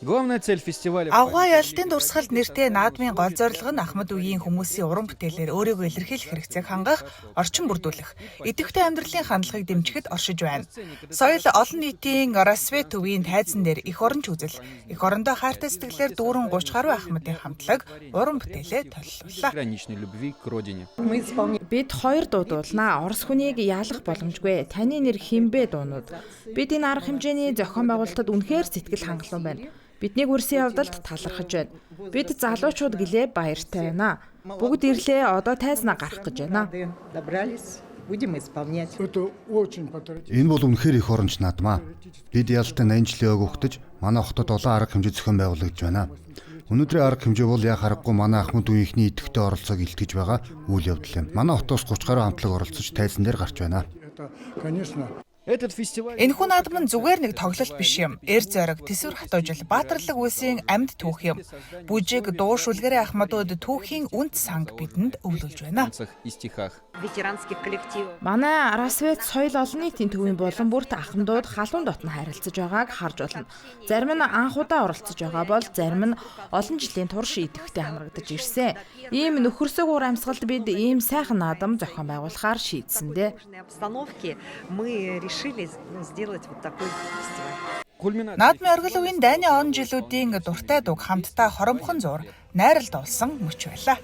Авгай ялалтын дурсгалд нэртэй наадмын гол зорилго нь Ахмад үеийн хүмүүсийн уран бүтээлээр өөрийгөө илэрхийлэх хэрэгцээг хангах, орчин бүрдүүлэх, идэвхтэй амьдралын хандлагыг дэмжихэд оршиж байна. Соёл олон нийтийн Рассвет төвийн тайзан дээр эх оронч үзэл, эх орондоо хайртай сэтгэлээр дүүрэн 30 гаруй Ахмадын хамтлаг уран бүтээлээ толилууллаа. Бид хоёр дуудуулнаа. Орос хүнийг яалах боломжгүй. Таны нэр хинбэ дуунууд. Бид энэ арга хэмжээний зохион байгуулалтад үнэхээр сэтгэл хангалуун байна. Бидний хүрсэн явдалд талархаж байна. Бид залуучууд гэлээ баяртай байна. Бүгд ирлээ, одоо тайзнаа гарах гэж байна. Энэ бол үнэхээр их оронч наадмаа. Бид ялалтын 80 жилийн өгөгдөж манай хотод олон арга хэмжээ зохион байгуулагдж байна. Өнөөдрийн арга хэмжээ бол яг харахгүй манай Ахмад үеийнхний идэвхтэй оролцоог илтгэж байгаа үйл явдал юм. Манай хотоос 30 гаруй хамтлаг оролцож тайзан дээр гарч байна. Энэхүү наадам нь зүгээр нэг тоглолт биш юм. Эр зориг, тэсвэр хатуужил, баатарлаг үлсийн амьд түүх юм. Бүжиг, дуу шүлгэрийн ахмадууд түүхийн үнэт санг бидэнд өвлүүлж байна. Манай Рассвет соёл олон нийтийн төвийн болон бүрт ахмадууд халуун дотн харилцаж байгааг харж байна. Зарим нь анх удаа оролцож байгаа бол зарим нь олон жилийн турш идэвхтэй хамрагдаж ирсэн. Ийм нөхөрсөг уур амьсгалд бид ийм сайхан наадам зохион байгуулахаар шийдсэндээ. Наадмын оргил үеийн дайны он жилүүдийн дуртай дуг хамтдаа хоромхон зур найралд олсон мөч байлаа.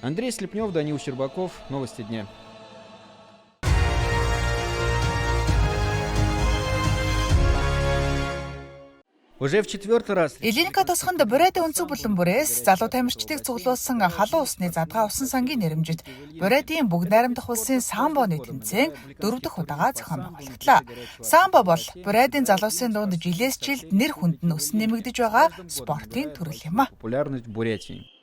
Андрей Слепнев, Данил Щербаков. Новости дня. Уже в четвертый раз. Элиника тосхонд Бурайдын өнцөг булан бүрээс залуу тамирчдыг цуглуулсан халуун усны задгаа усан сангийн нэрэмжит Бурайдын бүгд найрамдах улсын самбоны тэмцээн 4 дахь удаага зохион байгуулагдлаа. Самбо бол Бурайдын залуусын дунд жилээс жилд нэр хүнд нь өсөн нэмэгдэж байгаа спортын төрөл юм а. Популярность Бурятии.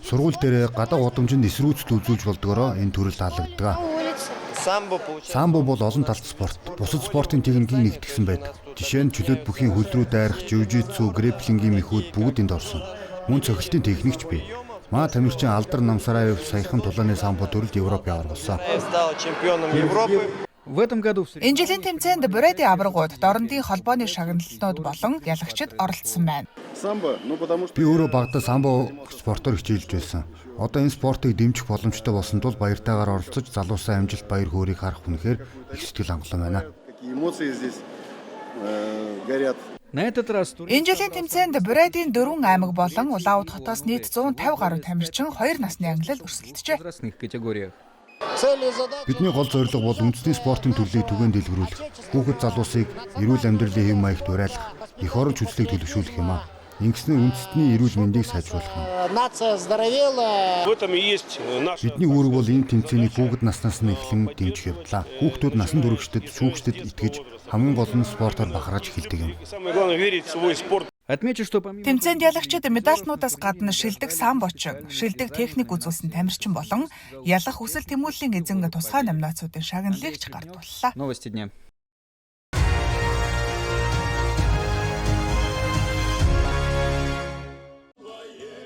Сургууль дээр гадаа гудамжинд эсрүүцэл үзүүлж болдгороо энэ төрөл таалагддаг. Самбо бол олон талт спорт. Бусад спортын техникийг нэгтгэсэн байдаг. Жишээ нь чөлөөт бүхийн хөл рүү дайрах, жижитсу, грэпплингийн мэхүүд бүгд энд орсон. Мөн цохилтын техникч бий. Маа тамирчин Алдар Намсараев саяхан тулааны самбо төрөлд Европ явуулсан. Энэ жилийн тэмцээнд Бурайдын аваргууд, дорндын холбооны шагналтнууд болон ялагчид оролцсон байна. Би өөрөө багада самбо спортоор хичээлж байсан. Одоо энэ спортыг дэмжих боломжтой болсон тул баяртайгаар оролцож залуусаа амжилт баяр хөөргийг харах үнэхээр их сэтгэл хангалуун байна. Энэ жилийн тэмцээнд Бурайдын 4 аймаг болон Улаанбаатар хотоос нийт 150 гаруй тамирчин 2 насны ангилал өрсөлдөжээ. Бидний гол зорилго бол үндэсний спортын төрлийг түгээн дэлгэрүүлэх, хүүхэд залуусыг эрүүл амьдралын хэв маягт уриалгах, эх оронч үзлийг төлөвшүүлэх юм а. Ингэснээр үндэстний эрүүл мэндийг сайжруулах юм. Бидний үүрэг бол энэ тэмцээний хүүхэд наснаас нь эхлэн дэмжих явдлаа. Хүүхдүүд насан туршид, шүүгчдэд итгэж хамгийн гол нь спортоор бахархаж эхэлдэг юм. Тэмцээнд ялагчид медальтнуудаас гадна шилдэг самбочин, шилдэг техник үзүүлсэн тамирчин болон ялах хүсэл тэмүүллийн эзэн тусгай номинацуудын шагналыг ч гардууллаа. Новости дня.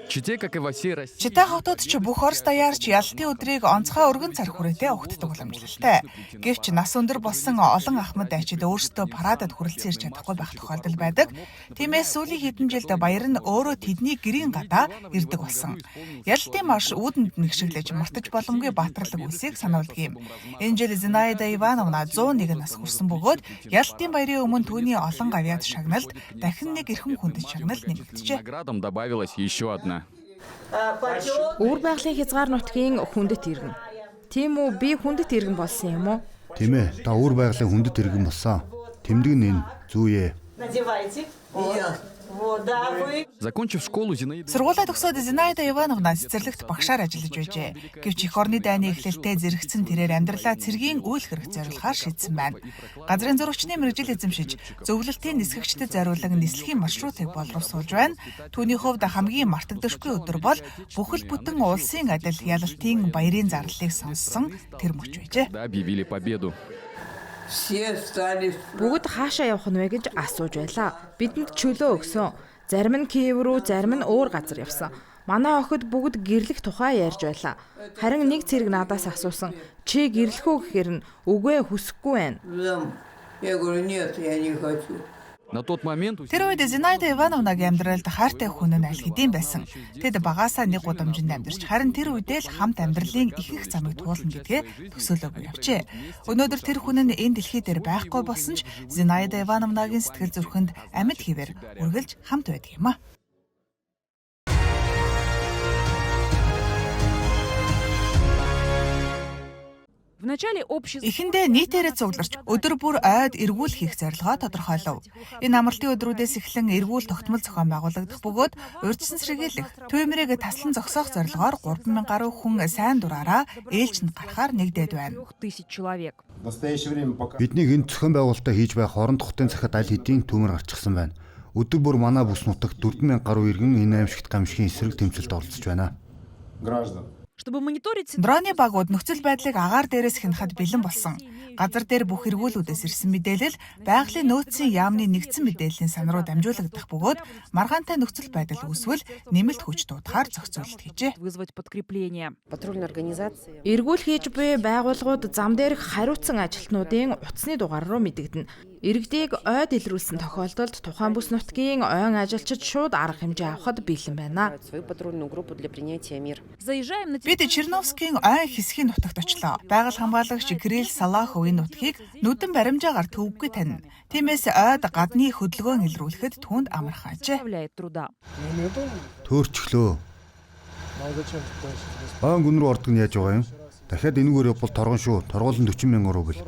Читай хотод ч бүх Орос даяарч ялалтын өдрийг онцгой өргөн цар хүрээтэй өгтдөг уламжлалтай. Гэвч нас өндөр болсон олон ахмад дайчид өөрсдөө парадад хүрэлцэн ирж чадахгүй байх тохиолдол байдаг. Тиймээс сүүлийн хэдэн жилд баяр нь өөрөө тэдний гэрийн гадаа ирдэг болсон. Ялалтын марш үүдэнд нэгшиглэж мартаж боломгүй баатарлаг үлсийг сануулдаг юм. Энэ жил Зинаида Ивановна 101 нас хүрсэн бөгөөд ялалтын баярын өмнө түүний олон гавьяад шагналд дахин нэг эрхэм хүндэт шагнал нэмэгдэжээ. Өвөр байгалийн хязгаар нутгийн хүндэт иргэн. Тийм үү, би хүндэт иргэн болсон юм уу? Тийм ээ, та өвөр байгалийн хүндэт иргэн болсон. Тэмдэг нь энэ зүүе. Закончив школу, Зинаида Сургуулаа төгсөөд Зинаида Ивановна цэцэрлэгт багшаар ажиллаж байжээ. Гэвч эх орны дайны эхлэлтэд зэрэгцэн тэрээр амьдралаа цэргийн үйл хэрэг зориулахаар шийдсэн байна. Газрын зурагчны мэргэжил эзэмшиж, зөвлөлтийн нисгэгчдэд зориулан нислэгийн маршрутыг боловсруулж байна. Түүний хувьд хамгийн мартагдашгүй өдөр бол бүхэл бүтэн улсын адил ялалтын баярын зарлалыг сонссон тэр мөч байжээ. объявили победу. Бүгд хаашаа явах нь вэ гэж асууж байлаа. Бидэнд чөлөө өгсөн. Зарим нь Киев рүү, зарим нь өөр газар явсан. Манай охид бүгд гэрлэх тухай ярьж байлаа. Харин нэг цэрэг надаас асуусан. Чи гэрлэх үү гэхээр нь үгүй хүсэхгүй байна. Я говорю, нет, я не хочу. На тот момент Тэр үед Зинаида Ивановнагийн амьдралд хайртай хүн нь аль хэдийн байсан. Тэд багаасаа нэг гудамжинд амьдарч харин тэр үедээ л хамт амьдралын ихэнх замыг туулна гэдгээ төсөөлөөгүй явжээ. Өнөөдөр тэр хүн нь энэ дэлхий дээр байхгүй болсон ч Зинаида Ивановнагийн сэтгэл зүрхэнд амьд хэвээр үргэлж хамт байдаг юм а. Эхэндээ нийтээрээ цугларч өдөр бүр ойд эргүүл хийх зорилгоо тодорхойлов. Энэ амралтын өдрүүдээс эхлэн эргүүл тогтмол зохион байгуулагдах бөгөөд урьдчилан сэргийлэх, төвмөрийг таслан зогсоох зорилгоор 3,000 гаруй хүн сайн дураараа ээлжинд гарахаар нэгдээд байна. Бидний энэ зохион байгуулалтаа хийж байх орон тухтын захад аль хэдийн төмөр гарчихсан байна. Өдөр бүр манай бүс нутагт 4,000 гаруй иргэн энэ аимшигт гамшигын эсрэг тэмцэлд оролцож байна. Дроны багууд нөхцөл байдлыг агаар дээрээс хянахад бэлэн болсон. Газар дээр бүх эргүүлүүдээс ирсэн мэдээлэл байгалийн нөөцийн яамны нэгдсэн мэдээллийн сан руу дамжуулагдах бөгөөд маргаантай нөхцөл байдал үүсвэл нэмэлт хүч дуудахаар зохицуулалт хийжээ. Эргүүл хийж буй байгууллагууд зам дээрх хариуцсан ажилтнуудын утасны дугаар руу мэдэгдэнэ. Иргэдийг ойд илрүүлсэн тохиолдолд тухайн бүс нутгийн ойн ажилчид шууд арга хэмжээ авахд бэлэн байна. Бид Черновскийн ойн хэсгийн нутагт очлоо. Байгаль хамгаалагч Кирилл Салаховын нутгийг нүдэн баримжаагаар төвөггүй танина. Тиймээс ойд гадны хөдөлгөөн илрүүлэхэд түүнд амархаажээ. Төөрчлөө. Ойн гүн рүү ордог нь яаж байгаа юм? Дахиад энэгээр явбал торгон шүү. Торгуул нь 40,000 рубль.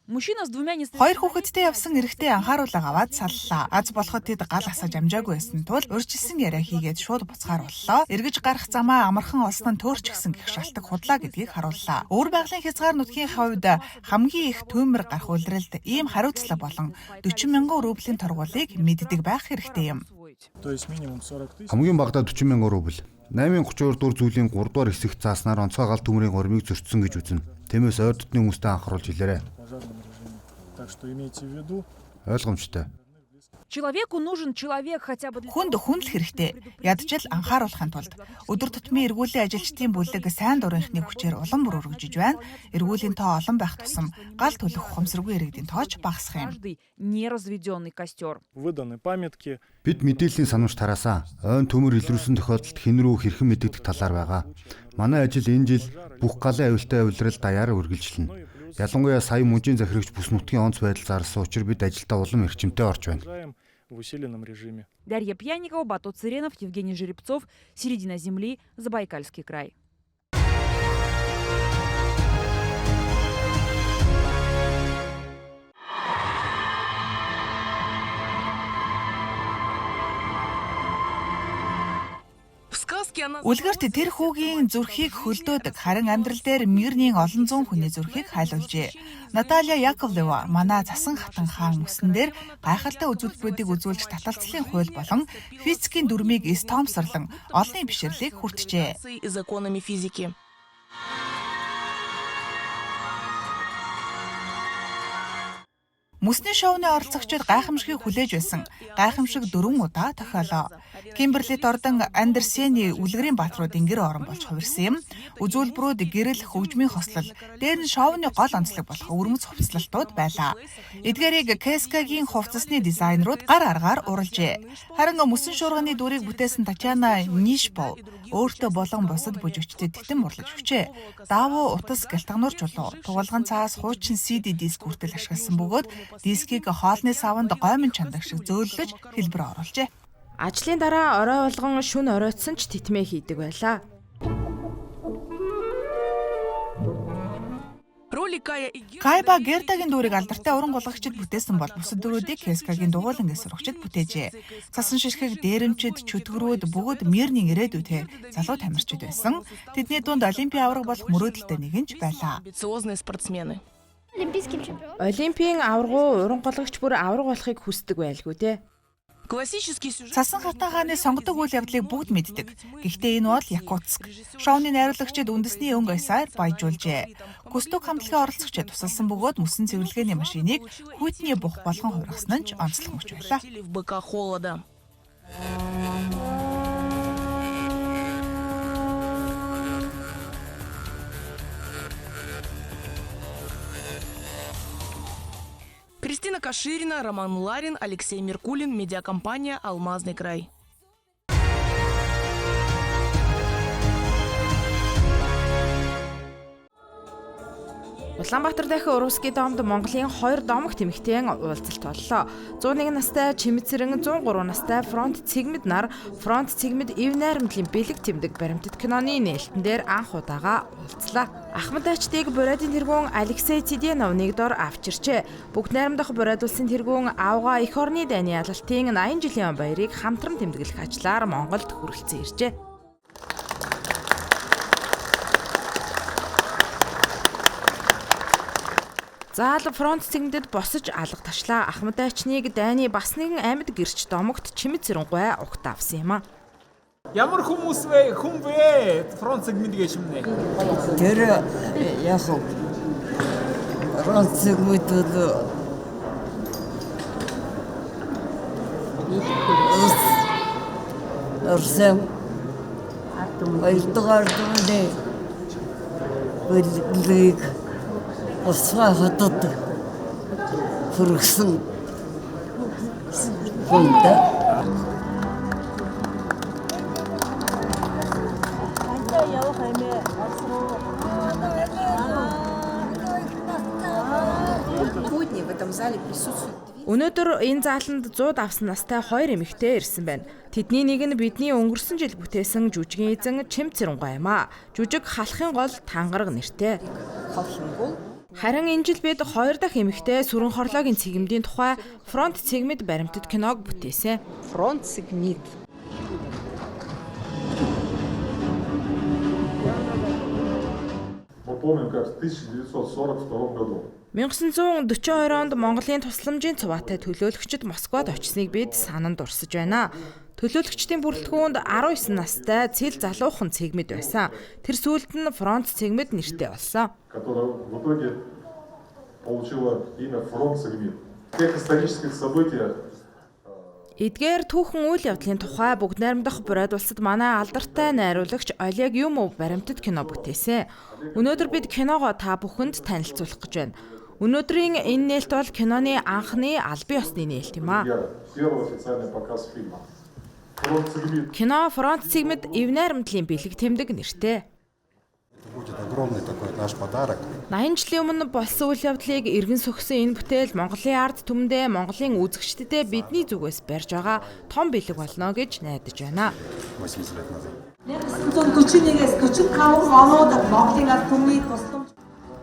Хоёр хүүхэдтэй явсан эрэгтэй анхааруулга аваад саллаа. Аз болоход тэд гал асааж амжаагүй байсан тул урьдчилсан яриа хийгээд шууд буцахаар боллоо. Эргэж гарах замаа амархан олсон нь төөрчихсөн гэх шалтак худлаа гэдгийг харууллаа. Өвөр байгалийн хязгаар нутгийн хувьд хамгийн их төөмөр гарах үйлрэлд ийм хариуцлага болон 40,000 рублийн торгуулийг мэддэг байх хэрэгтэй юм. Хамгийн багадаа 40,000 рубль. 832 дур зүйлийн 3 дугаар хэсэгт зааснаар онцгой гал төмрийн гормыг зөрчсөн гэж үзнэ. Тиймээс ойд дотны хүмүүстээ анхааруулж хэлээрэй. Ойлгомжтой. Хүнд хүндэл хэрэгтэй. Ядчил анхааруулахын тулд өдөр тутмын эргүүлийн ажилчдын бүлэг сайн дурынхны хүчээр улам бүр өргөжж байна. Эргүүлийн тоо олон байх тусам гал төлөх ухамсаргүй иргэдийн тооч багасах юм. Бид мэдээллийн санамж тараасаа ойн төмөр илрүүлсэн тохиолдолд хэн рүү хэрхэн мэдэгдэх талаар байгаа. Манай ажил энэ жил бүх галын авилтаа авилрал даяар үргэлжилнэ. Ялангуяа сая мужийн захирагч бүс нутгийн онц байдал зарласан учраас бид ажилдаа улам эрчимтэй орж байна. Дарья Пьяникова, Батут Цыренов, Евгений Жеребцов, Середина земли, Забайкальский край. Үлгэрт тэр хүүгийн зүрхийг хөлдөөдөг харин амьдрал дээр мирний олон зуун хүний зүрхийг хайлуулжээ. Наталья Яковлева манай засан хатан хаан мөсөн дээр гайхалтай үзүүлбэрүүдийг үзүүлж таталцлын хууль болон физикийн дүрмийг стомсорлон олонний бишрлийг хүртжээ. Мөсний шоуны оролцогчид гайхамшигыг хүлээж байсан. Гайхамшиг 4 удаа тохиолоо. Кимберлит ордон Андерсений үлгэрийн бааtruud ингэр орон болж хувирсан юм. Үзүүлбэрүүд гэрэл, хөгжмийн хослол, дээр нь шоуны гол онцлог болох өрмөц хувцлалтууд байлаа. Эдгээрийг Кескагийн хувцасны дизайнерууд гар аргаар уралжээ. Харин мөсөн шуурганы дүрийг бүтээсэн Татьяна Нишпов өөртөө болон бусад бүжигчдэд титэн мурлаж өгчээ. Давуу утас гялтгануур чулуу, тугалган цаас хуучин CD диск хүртэл ашигласан бөгөөд дискийг хоолны саванд гомин чандаг шиг зөөлөж хэлбэр оруулжээ. Ажлын дараа орой болгон шүн оройтсон ч титмээ хийдэг байлаа. Кай ба Гердагийн дүүрийг алдартай уран гулгагчид бүтээсэн бол бусад дөрүүдийг Кескагийн дугуйлангийн сурагчид бүтээжээ. Цасан ширхэг, дээрэмчид, чөтгөрүүд бүгд Мирний ирээдүйтэй залуу тамирчид байсан. Тэдний дунд олимпийн аварга болох мөрөөдөлтэй нэг нь ч байлаа. Олимпийн аваргуу уран гулгагч бүр аварга болохыг хүсдэг байлгүй те. Цасан хатан хааны сонгодог үйл явдлыг бүгд мэддэг. Гэхдээ энэ бол Якутск. Шоуны найруулагчид үндэсний өнгө эсаар баяжуулжээ. Гүстүг хамтлагийн оролцогчид тусалсан бөгөөд мөсөн цэвэрлэгээний машиныг хүйтний бух болгон хувиргасан нь ч онцлог мөч байлаа. Кристина Каширина, Роман Ларин, Алексей Меркулин, медиакомпания «Алмазный край». Улаанбаатар дахь Урууский домд Монголын 2 домогт эмэгтэйн уулзалт боллоо. 101 настай Чимэцэрэн, 103 настай Фронт Цэгмэд нар Фронт Цэгмэд Ив найрамдлын бэлэг тэмдэг баримтат киноны нээлтэн дээр анх удаага уулзлаа. Ахмад Ачдыг буриадын тэргүүн Алексей Цэденов нэгдүгээр авчирчээ. Бүгд найрамдах буриадуулсан тэргүүн аавгаа эх орны дайны ялалтын 80 жилийн баярыг хамтран тэмдэглэх ажлаар Монголд хүрэлцэн иржээ. Заал Фронт Цэгмэдэд босож алга ташлаа. Ахмад Ачныг дайны бас нэгэн амьд гэрч домогт Чимэцэрэн гуй угт авсан юм а. Ямар хүмүүс вэ? Фронт Цэгмэдгээ шимнэ. Тэр яг Фронт Цэгмэд Орсем Баярдугаар дууны бэлэг Усаа хотод хүргэсэн хүнтэй. Өнөөдөр энэ зааланд 100 авсан настай 2 эмэгтэй ирсэн байна. Тэдний нэг нь бидний өнгөрсөн жил бүтээсэн жүжигийн эзэн Чимэцэрэн гуй юм а. Жүжиг халахын гол тангараг нэртэй. Харин энэ жил бид 2 дахь эмэгтэй сүрэн хорлоогийн цэгмэдийн тухай Фронт Цэгмэд баримтат киног бүтээсэн. Фронт Цэгмэд. Мы помним, как в 1942 году 1942 онд Монголын тусламжийн цуваатай төлөөлөгчид Москвад очсныг бид сананд дурсаж байна. Төлөөлөгчдийн бүрэлдэхүүнд 19 настай цэл залуухан цэгмэд байсан. Тэр сүүлд нь Фронт Цэгмэд нэртэй болсон. Которая в итоге получила имя Фронт Цэгмэд. В тех исторических событиях Эдгээр түүхэн үйл явдлын тухай бүгд найрамдах буриадуулсад манай алдартай найруулагч Олег Юмов баримтат кино бүтээсэн. Өнөөдөр бид киногоо та бүхэнд танилцуулах гэж байна. Өнөөдрийн энэ нээлт бол киноны анхны албан ёсны нээлт юм а. Кино Фронт Цэгмэд Ив найрамдлын бэлэг тэмдэг нэртэй. 80 жилийн өмнө болсон үйл явдлыг эргэн сөхсөн энэ бүтээл Монголын ард түмэндээ Монголын үзэгчдэд бидний зүгээс барьж байгаа том бэлэг болно гэж найдаж байна. 1941-ээс 45 оноод Монголын ард түмний тусламж.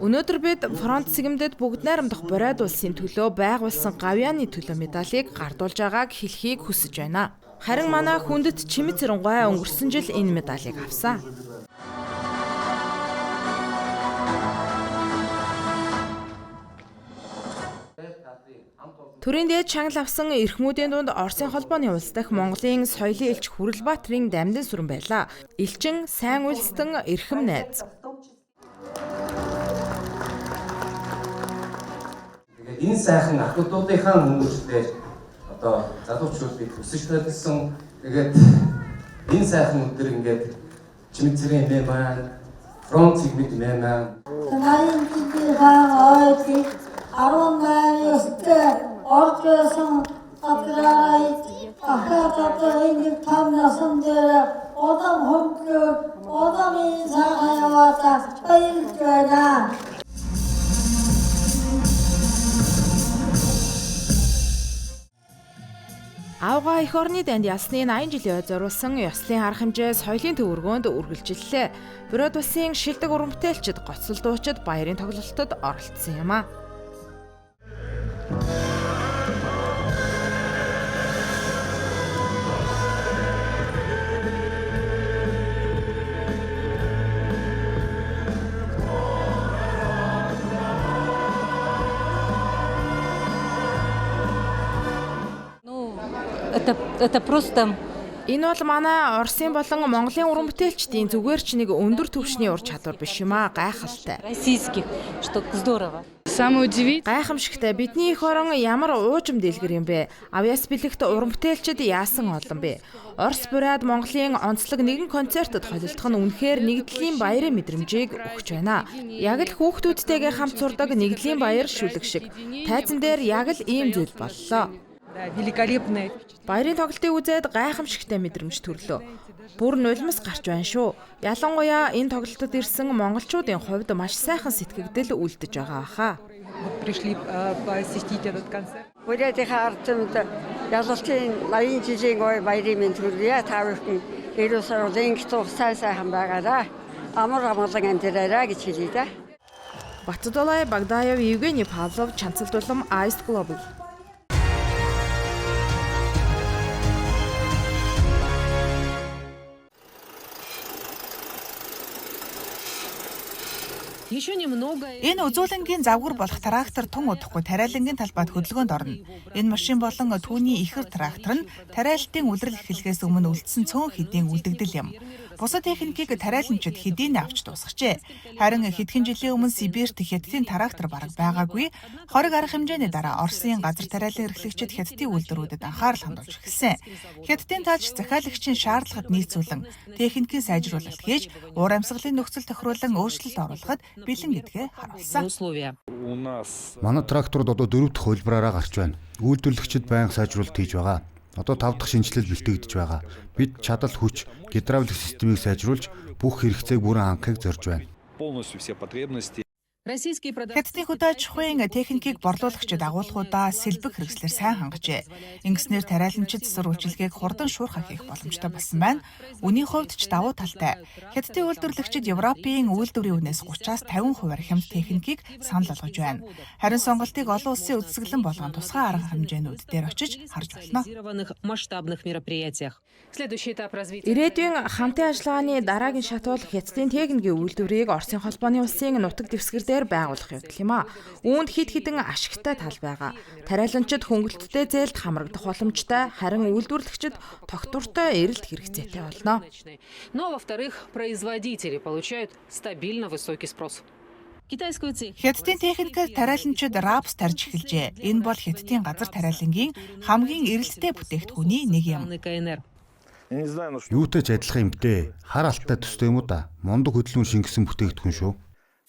Өнөөдөр бид Фронт Цэгмэдэд бүгд найрамдах буриадуулсан төлөө байгуулсан гавьяаны төлөө медалийг гардуулж байгааг хэлхийг хүсэж байна. Харин манай хүндэт Чимэцэрэн гуй өнгөрсөн жил энэ медалийг авсан. Төрийн дээд шагнал авсан эрхмүүдийн дунд Оросын холбооны улс дахь Монголын соёлын элч Хүрэлбаатарын дамдын сүрэн байлаа. Элчин сайн үйлстэн эрхэм найз. Энэ сайхан ахлуудынхаа хүмүүстээр одоо залуучуудыг хүсэж тавьсан. Тэгээд энэ сайхан өдөр ингээд Чимэцэрэн эмээ маань Фронт Цэгмэд эмээ маань 18-т орчсон атрай ахаатаа энэ том насан дээр одам хөнгөлөөр одамын цагааваа баярлж байна. Аав Тухайн эх орны данд ялсны 80 жилийн ой зориулсан ёслолын арга хэмжээ соёлын төвөргөөнд үргэлжиллээ. Бюрод улсын шилдэг уран бүтээлчид, гоцлол дуучид баярын тоглолтод оролцсон юм а. Это просто Энэ бол манай Оросын болон Монголын уран бүтээлчдийн зүгээр ч нэг өндөр түвшний ур чадвар биш юм а, гайхалтай. российских, что здорово. Гайхамшигтай бидний эх орон ямар уужим дэлгэр юм бэ? Авьяас бэлэгт уран бүтээлчид яасан олон бэ? Орос бурайд Монголын онцлог нэгэн концертод холилдох нь үнэхээр нэгдлийн баярын мэдрэмжийг өгч байна. Яг л хүүхдүүдтэйгээ хамт сурдаг нэгдлийн баяр шүлэг шиг. Тайзан дээр яг л ийм зүйл боллоо. Баярын тоглолтыг үзээд гайхамшигтай мэдрэмж төрлөө. Бүр нулимс гарч байна шүү. Ялангуяа энэ тоглолтод ирсэн монголчуудын хувьд маш сайхан сэтгэгдэл үлдэж байгаа хаа. Бүрээдийнхээ ардчимд ялалтын 80 жилийн ой баярын мэнд хүргье. Та бүхэн эрүүл сайхан сайхан байгаарай. Амар амгалан амьдраарай гэж хэлье да. Батдолай Багдаев, Евгений Павлов, Чанцалдулам, Ice Global. Энэ үзүүлэнгийн завгар болох трактор тун удахгүй тариалангийн талбайд хөдөлгөөнд орно. Энэ машин болон түүний ихэр трактор нь тариалтын үлрэл эхлэхээс өмнө үлдсэн цөөн хэдийн үлдэгдэл юм. Бусад техникийг тариаланчид хэдийн авч дуусгажээ. Харин хэдхэн жилийн өмнө Сибирт хятадын трактор бараг байгаагүй. Хориг арга хэмжээний дараа Оросын газар тариалан эрхлэгчид хятадын үйлдвэрүүдэд анхаарал хандуулж эхэлсэн. Хятадын тааж захиалагчийн шаардлагад нийцүүлэн техникийн сайжруулалт хийж, уур амьсгалын нөхцөл тохируулан өөрчлөлт оруулахад бэлэн гэдгээ харуулсан. Манай тракторууд одоо 4 дахь хөлбраараа гарч байна. Үйлдвэрлэгчид байнга сайжруулалт хийж байгаа. Одоо 5 дахь шинжилэл бэлтгэгдэж байгаа. Бид чадал хүч, гидравлик системийг сайжруулж бүх хэрэгцээг бүрэн хангахыг зорж байна. Хятадын хөдөө аж ахуйн техникийг борлуулагчид агуулгуудаа сэлбэг хэрэгслэр сайн хангажээ. Ингэснээр тариаланчид засвар үйлчилгээг хурдан шуурхай хийх боломжтой болсон байна. Үнийн хувьд ч давуу талтай. Хятадын үйлдвэрлэгчид Европын үйлдвэрийн үнээс 30-аас 50% хямд техникийг санал болгож байна. Харин сонголтыг олон улсын үзэсгэлэн болгон тусгай арга хэмжээнүүд дээр очиж харж болно. Ирээдүйн хамтын ажиллагааны дараагийн шат бол Хятадын техникийн үйлдвэрийг Оросын холбооны улсын нутаг дэвсгэр дээр байгуулах явдал юм а. Үүнд хэд хэдэн ашигтай тал байгаа. Тариаланчид хөнгөлөлттэй зээлд хамрагдах боломжтой, харин үйлдвэрлэгчид тогтвортой эрэлт хэрэгцээтэй болно. Хятадын техникээр тариаланчид RAPS тарж эхэлжээ. Энэ бол Хятадын газар тариалангийн хамгийн эрэлттэй бүтээгдэхүүний нэг юм. Юутай ч адилхан юм дээ. Хар алттай төстэй юм уу да? Мундаг хөдөлгөөн шингэсэн бүтээгдэхүүн шүү.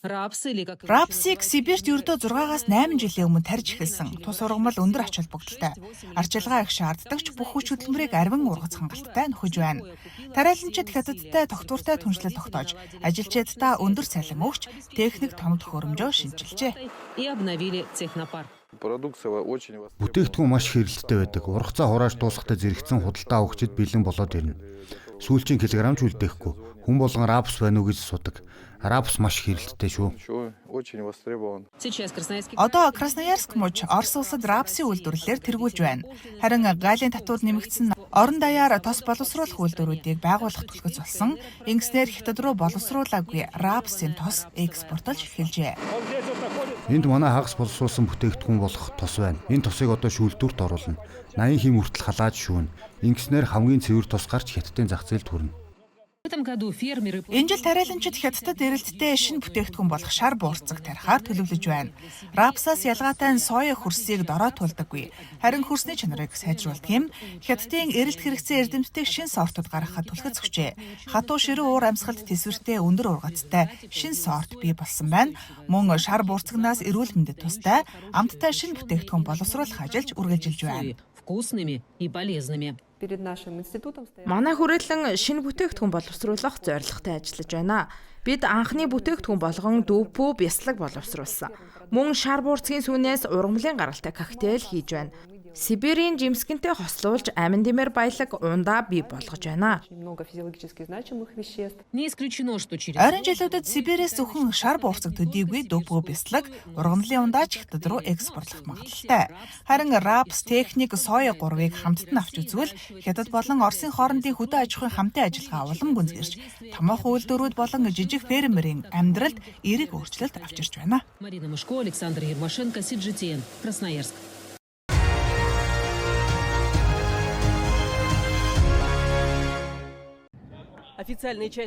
RAPS-ыг Сибирт ердөө 6-аас 8 жилийн өмнө тарж эхэлсэн. Тус ургамал өндөр ач холбогдолтой. Арчилгаа их шаарддаг ч бүх хүч хөдөлмөрийг арвин ургац хангалттай нөхөж байна. Тариаланчид Хятадтай тогтвортой түншлэл тогтоож, ажилчидаа өндөр цалин өгч, техник томд хөрөмжөө шинжилжээ. Бүтээгдэхүүн маш хэрэлттэй байдаг. Ургацаа хурааж дуусгахдаа зэрэгцэн худалдаа авахчид бэлэн болоод ирнэ. Сүүлчийн килограмч үлдээхгүй. Хүн болгон RAPS байна уу гэж асуудаг. RAPS маш хэрэлттэй шүү. Одоо Красноярск мужи Орос улсад RAPS-ийн үйлдвэрлэлээр тэргүүлж байна. Харин Галийн татвар нэмэгдсэн орон даяар тос боловсруулах үйлдвэрүүдийг байгуулах төлөвлөж болсон. Ингэснээр Хятад руу боловсруулаагүй RAPS-ийн тос экспортлж эхэлжээ. Энд манай хагас боловсруулсан бүтээгдэхүүн болох тос байна. Энэ тосыг одоо шүүлтүүрт оруулна. 80 хэм хүртэл халааж шүүнэ. Ингэснээр хамгийн цэвэр тос гарч Хятадын зах зээлд хүрнэ. Энэ жил тариаланчид Хятадд эрэлттэй шинэ бүтээгдэхүүн болох шар буурцаг тарихаар төлөвлөж байна. RAPS-аас ялгаатай нь соёо хөрсийг дорой тулдаггүй. Харин хөрсний чанарыг сайжруулдаг юм. Хятадын эрэлт хэрэгцээ эрдэмтдийг шинэ сортод гаргахад түлхэж өгчээ. Хатуу ширүү уур амьсгалд тэсвэртэй өндөр ургацтай шинэ сорт бий болсон байна. Мөн шар буурцагнаас эрүүл мэндэд тустай амттай шинэ бүтээгдэхүүн боловсруулах ажилд үргэлжилж байна. Манай хүрээлэн шинэ бүтээгдэхүүн боловсруулах зорилготой ажиллаж байна. Бид анхны бүтээгдэхүүн болгон дүүпүү бяслаг боловсруулсан. Мөн шар буурцгийн сүүнээс ургамлын гаралтай коктейл хийж байна. Сибирийн жимскэнтэй хослуулж амин димээр баялаг ундаа бий болгож байна. Ойрын жилүүдэд Сибирээс зөвхөн шар буурцаг төдийгүй дөвгөө бяцлаг, ургамлын ундаач хятад руу экспортлох магадлалтай. Харин рапс, техник, соёо 3-ыг хамтдан авч үзвэл Хятад болон Оросын хоорондын хөдөө аж ахуйн хамтын ажиллагаа улам гүнзгийрч, томоохон үйлдвэрүүд болон жижиг фермерийн амьдралд эерэг өөрчлөлт авчирч байна. Марина Мышко, Александр Ермашенко, CGTN, Красноярск.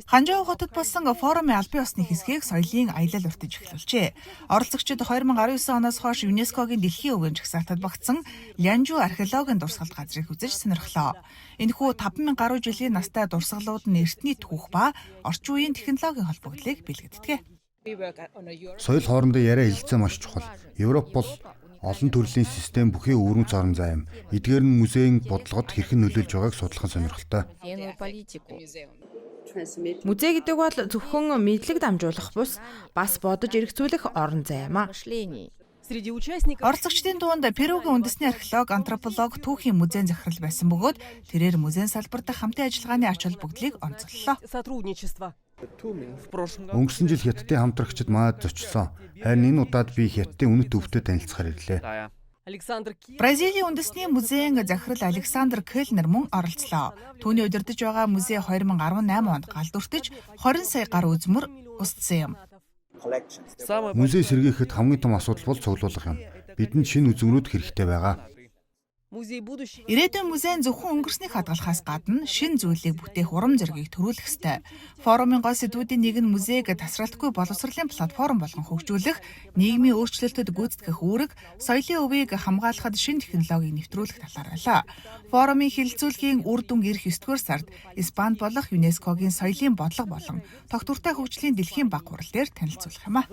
Ханжаа хотод болсон форумын албан ёсны хэсгийг соёлын аялал уртж эхлүүлжээ. Оролцогчид 2019 оноос хойш ЮНЕСКОгийн дэлхийн өвгөн жагсаалтад багтсан Лянжу археологийн дурсгалт газрыг үзэж сонирхлоо. Энэхүү 5000 гаруй жилийн настай дурсгалууд нь эртний түүх ба орчин үеийн технологийн холбогдлыг бэлгэддэг. Соёл хоорондоо яриа хэлэлцээ маш чухал. Европ бол олон төрлийн систем бүхий өвөрмөц орон зай юм. Эдгээр нь музейн бодлогод хэрхэн нөлөөлж байгааг судлах сонирхолтой. Музей гэдэг бол зөвхөн мэдлэг дамжуулах бус бас бодож эргцүүлэх орон зай юм а. Оролцогчдын дунд Перугийн үндэсний археолог, антрополог, түүхийн музейн захирал байсан бөгөөд тэрээр музейн салбарт хамтын ажиллагааны ач холбогдлыг онцоллоо. Өнгөрсөн жил Хятадын хамтрагчид манайд зочсон. Харин энэ удаад би Хятадын үнэт өвдөд танилцахаар ирлээ. Бразилийн үндэсний музейн захирал Александр Келнер мөн оролцлоо. Түүний удирдах байгаа музей 2018 онд галдуртж 20 сая гар үзмөр устсан юм. Музей сэргийхэд хамгийн том асуудал бол цуглуулга юм. Бидэнд шинэ үзмрүүд хэрэгтэй байгаа. Ирээдүйн музейн зөвхөн өнгөрснийг хадгалахаас гадна шинэ зүйлийг бүтээх урам зориг төрүүлэх ёстой. Форумын гол сэдвүүдийн нэг нь музейг тасралтгүй боловсролын платформ болгон хөгжүүлэх, нийгмийн өөрчлөлтөд гүйцэтгэх үүрэг, соёлын өвийг хамгаалахад шинэ технологиг нэвтрүүлэх талаар байлаа. Форумын хилцүүлгийн үр дүн ирэх 9-р сард Испанд болох ЮНЕСКОгийн соёлын бодлого болон тогтвортой хөгжлийн дэлхийн баг хурал дээр танилцуулах юм а.